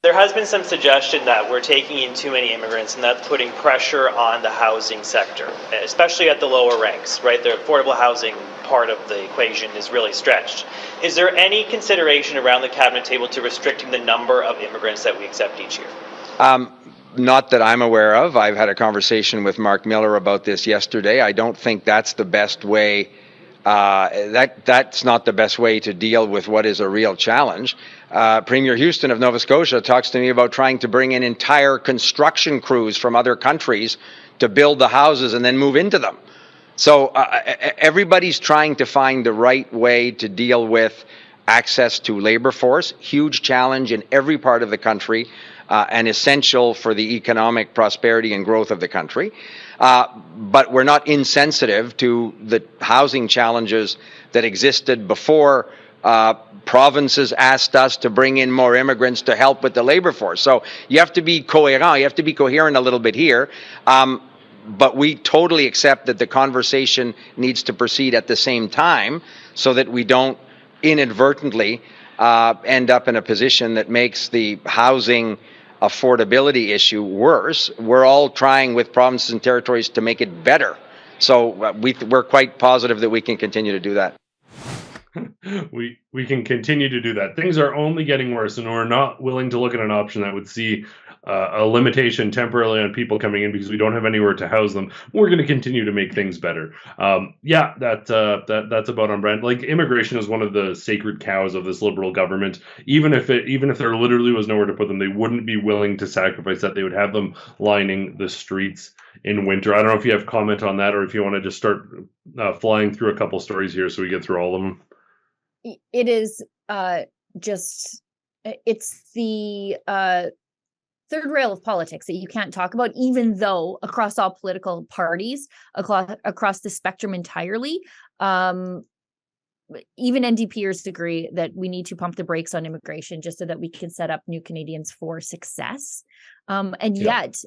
There has been some suggestion that we're taking in too many immigrants and that's putting pressure on the housing sector, especially at the lower ranks, right? The affordable housing part of the equation is really stretched. Is there any consideration around the cabinet table to restricting the number of immigrants that we accept each year? Not that I'm aware of. I've had a conversation with Mark Miller about this yesterday. I don't think that's the best way. That's not the best way to deal with what is a real challenge. Premier Houston of Nova Scotia talks to me about trying to bring in entire construction crews from other countries to build the houses and then move into them. So everybody's trying to find the right way to deal with access to labor force. Huge challenge in every part of the country, and essential for the economic prosperity and growth of the country. But we're not insensitive to the housing challenges that existed before provinces asked us to bring in more immigrants to help with the labor force. So you have to be coherent, you have to be coherent a little bit here. But we totally accept that the conversation needs to proceed at the same time so that we don't inadvertently end up in a position that makes the housing affordability issue worse. We're all trying with provinces and territories to make it better. So we're quite positive that we can continue to do that. We can continue to do that. Things are only getting worse, and we're not willing to look at an option that would see a limitation temporarily on people coming in because we don't have anywhere to house them. We're going to continue to make things better. That's about on brand. Like, immigration is one of the sacred cows of this Liberal government. Even if there literally was nowhere to put them, they wouldn't be willing to sacrifice that. They would have them lining the streets in winter. I don't know if you have comment on that, or if you want to just start flying through a couple stories here so we get through all of them. It is it's the third rail of politics that you can't talk about, even though across all political parties, across the spectrum entirely, even NDPers agree that we need to pump the brakes on immigration just so that we can set up new Canadians for success. Yet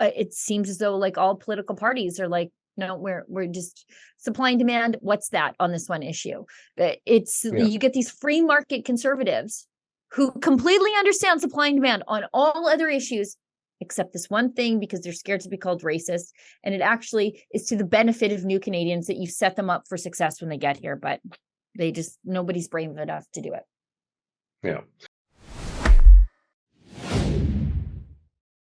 it seems as though like all political parties are like, no, we're just supply and demand. What's that on this one issue? You get these free market conservatives who completely understand supply and demand on all other issues, except this one thing, because they're scared to be called racist. And it actually is to the benefit of new Canadians that you set them up for success when they get here, but nobody's brave enough to do it. Yeah.